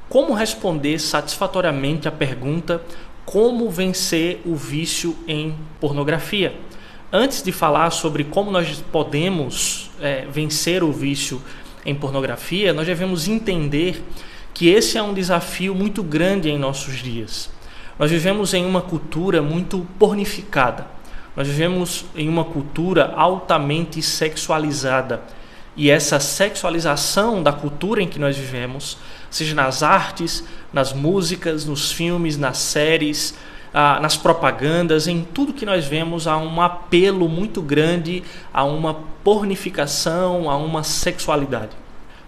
Como responder satisfatoriamente à pergunta: como vencer o vício em pornografia? Antes de falar sobre como nós podemos vencer o vício em pornografia, nós devemos entender que esse é um desafio muito grande em nossos dias. Nós vivemos em uma cultura muito pornificada. Nós vivemos em uma cultura altamente sexualizada. E essa sexualização da cultura em que nós vivemos, seja nas artes, nas músicas, nos filmes, nas séries, nas propagandas, em tudo que nós vemos, há um apelo muito grande a uma pornificação, a uma sexualidade.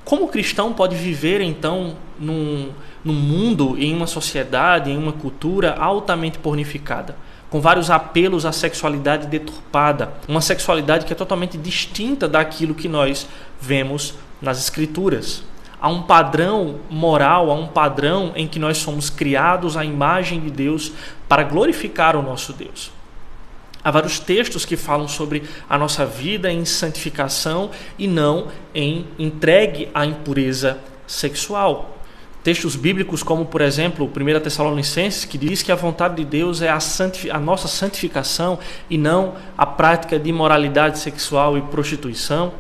Como o cristão pode viver, então, num mundo, em uma sociedade, em uma cultura altamente pornificada, com vários apelos à sexualidade deturpada, uma sexualidade que é totalmente distinta daquilo que nós vemos nas Escrituras? Há um padrão moral, há um padrão em que nós somos criados à imagem de Deus para glorificar o nosso Deus. Há vários textos que falam sobre a nossa vida em santificação e não em entregue à impureza sexual. Textos bíblicos como, por exemplo, 1 Tessalonicenses, que diz que a vontade de Deus é a nossa santificação e não a prática de imoralidade sexual e prostituição.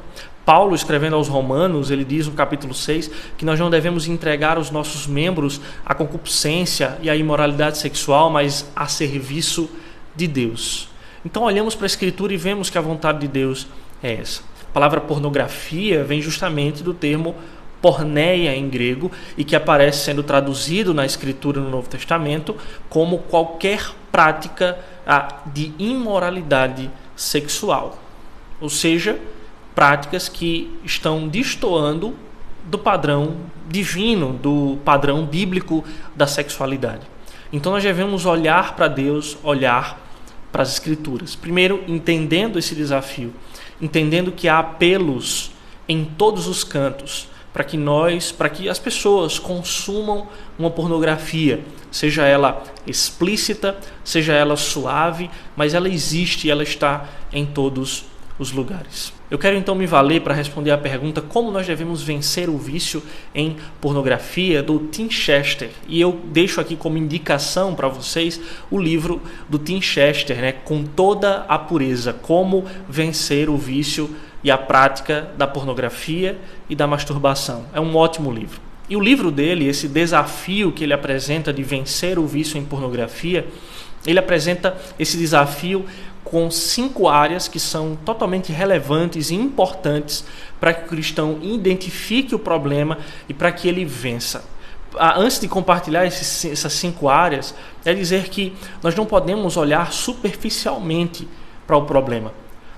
Paulo, escrevendo aos Romanos, ele diz no capítulo 6 que nós não devemos entregar os nossos membros à concupiscência e à imoralidade sexual, mas a serviço de Deus. Então olhamos para a Escritura e vemos que a vontade de Deus é essa. A palavra pornografia vem justamente do termo porneia em grego e que aparece sendo traduzido na Escritura no Novo Testamento como qualquer prática de imoralidade sexual. Ou seja, práticas que estão destoando do padrão divino, do padrão bíblico da sexualidade. Então nós devemos olhar para Deus, olhar para as Escrituras. Primeiro, entendendo esse desafio, entendendo que há apelos em todos os cantos para que as pessoas consumam uma pornografia, seja ela explícita, seja ela suave, mas ela existe e ela está em todos os lugares. Eu quero então me valer para responder à pergunta como nós devemos vencer o vício em pornografia do Tim Chester. E eu deixo aqui como indicação para vocês o livro do Tim Chester, Com Toda a Pureza, Como Vencer o Vício e a Prática da Pornografia e da Masturbação. É um ótimo livro. E o livro dele, esse desafio que ele apresenta de vencer o vício em pornografia, ele apresenta esse desafio com 5 áreas que são totalmente relevantes e importantes para que o cristão identifique o problema e para que ele vença. Antes de compartilhar essas 5 áreas, é dizer que nós não podemos olhar superficialmente para o problema.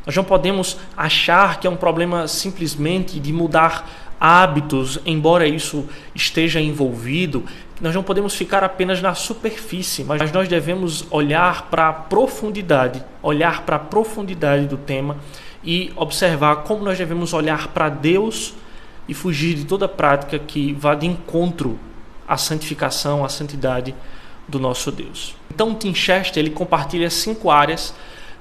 Nós não podemos achar que é um problema simplesmente de mudar hábitos, embora isso esteja envolvido. Nós não podemos ficar apenas na superfície, mas nós devemos olhar para a profundidade do tema e observar como nós devemos olhar para Deus e fugir de toda prática que vá de encontro à santificação, à santidade do nosso Deus. Então, Tim Chester, ele compartilha 5 áreas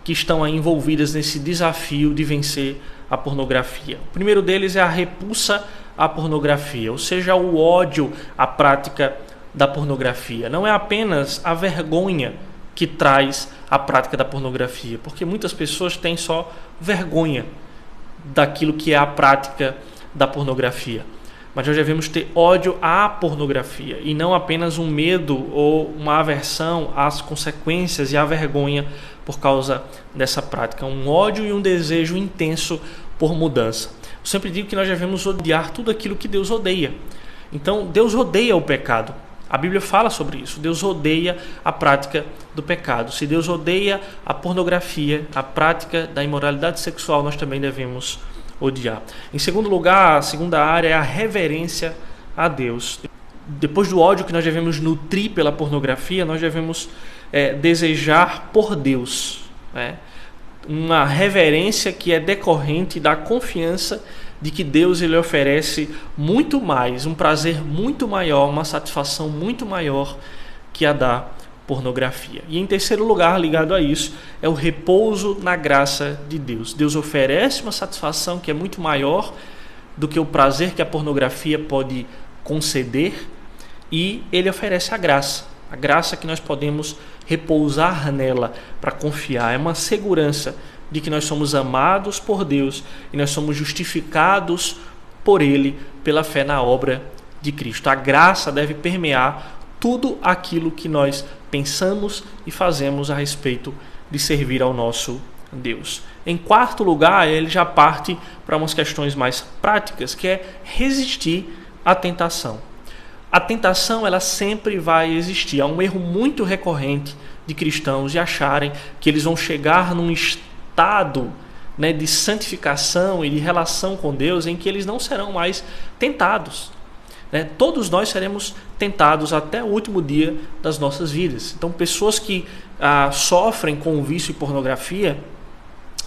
que estão aí envolvidas nesse desafio de vencer a pornografia. O primeiro deles é a repulsa à pornografia, ou seja, o ódio à prática da pornografia. Não é apenas a vergonha que traz a prática da pornografia, porque muitas pessoas têm só vergonha daquilo que é a prática da pornografia. Mas nós devemos ter ódio à pornografia e não apenas um medo ou uma aversão às consequências e à vergonha por causa dessa prática. Um ódio e um desejo intenso por mudança. Eu sempre digo que nós devemos odiar tudo aquilo que Deus odeia. Então, Deus odeia o pecado. A Bíblia fala sobre isso. Deus odeia a prática do pecado. Se Deus odeia a pornografia, a prática da imoralidade sexual, nós também devemos odiar. Em segundo lugar, a segunda área é a reverência a Deus. Depois do ódio que nós devemos nutrir pela pornografia, nós devemos desejar por Deus, uma reverência que é decorrente da confiança de que Deus ele oferece muito mais, um prazer muito maior, uma satisfação muito maior que a da pornografia. E em terceiro lugar, ligado a isso, é o repouso na graça de Deus. Deus oferece uma satisfação que é muito maior do que o prazer que a pornografia pode conceder, e ele oferece a graça que nós podemos repousar nela para confiar. É uma segurança de que nós somos amados por Deus e nós somos justificados por Ele pela fé na obra de Cristo. A graça deve permear tudo aquilo que nós pensamos e fazemos a respeito de servir ao nosso Deus. Em quarto lugar, ele já parte para umas questões mais práticas, que é resistir à tentação. A tentação, ela sempre vai existir. Há um erro muito recorrente de cristãos de acharem que eles vão chegar num estado, né, de santificação e de relação com Deus em que eles não serão mais tentados. Todos nós seremos tentados até o último dia das nossas vidas. Então, pessoas que sofrem com o vício e pornografia,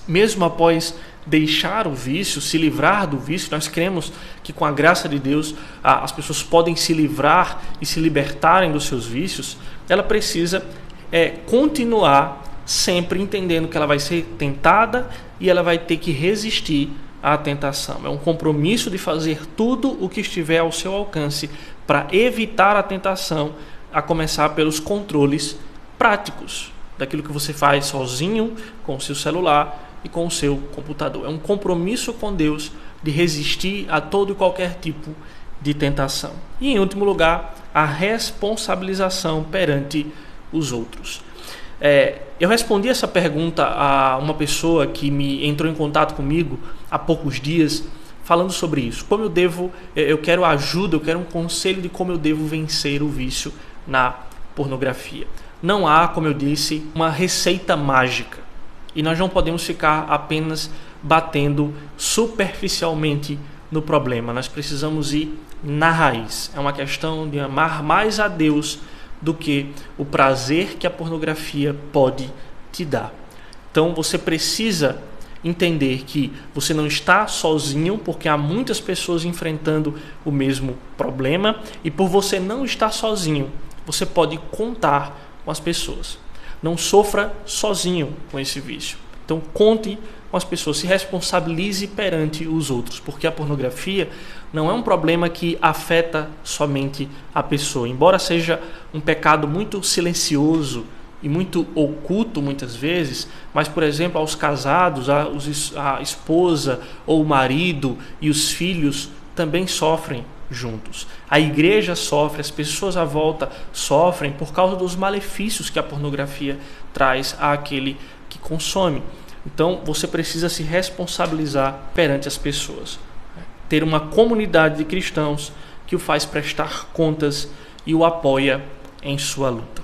mesmo após deixar o vício, se livrar do vício, nós cremos que com a graça de Deus as pessoas podem se livrar e se libertarem dos seus vícios. Ela precisa continuar sempre entendendo que ela vai ser tentada e ela vai ter que resistir à tentação. É um compromisso de fazer tudo o que estiver ao seu alcance para evitar a tentação, a começar pelos controles práticos daquilo que você faz sozinho com o seu celular e com o seu computador. É um compromisso com Deus de resistir a todo e qualquer tipo de tentação. E em último lugar, a responsabilização perante os outros. Eu respondi essa pergunta a uma pessoa que entrou em contato comigo há poucos dias, falando sobre isso. Como eu quero ajuda, eu quero um conselho de como eu devo vencer o vício na pornografia. Não há, como eu disse, uma receita mágica. E nós não podemos ficar apenas batendo superficialmente no problema. Nós precisamos ir na raiz. É uma questão de amar mais a Deus do que o prazer que a pornografia pode te dar. Então você precisa entender que você não está sozinho, porque há muitas pessoas enfrentando o mesmo problema, e por você não estar sozinho, você pode contar com as pessoas. Não sofra sozinho com esse vício. Então conte com as pessoas, se responsabilize perante os outros, porque a pornografia não é um problema que afeta somente a pessoa. Embora seja um pecado muito silencioso e muito oculto muitas vezes, mas, por exemplo, aos casados, a esposa ou o marido e os filhos também sofrem juntos. A igreja sofre, as pessoas à volta sofrem por causa dos malefícios que a pornografia traz àquele que consome. Então você precisa se responsabilizar perante as pessoas. Ter uma comunidade de cristãos que o faz prestar contas e o apoia em sua luta.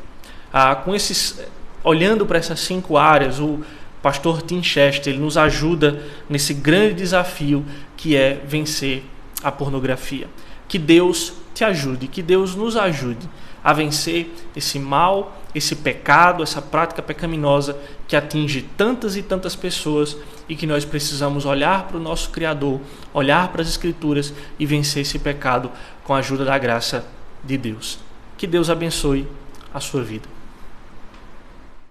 Olhando para essas 5 áreas, o pastor Tim Chester ele nos ajuda nesse grande desafio que é vencer a pornografia. Que Deus te ajude, que Deus nos ajude a vencer esse mal, esse pecado, essa prática pecaminosa que atinge tantas e tantas pessoas e que nós precisamos olhar para o nosso Criador, olhar para as Escrituras e vencer esse pecado com a ajuda da graça de Deus. Que Deus abençoe a sua vida.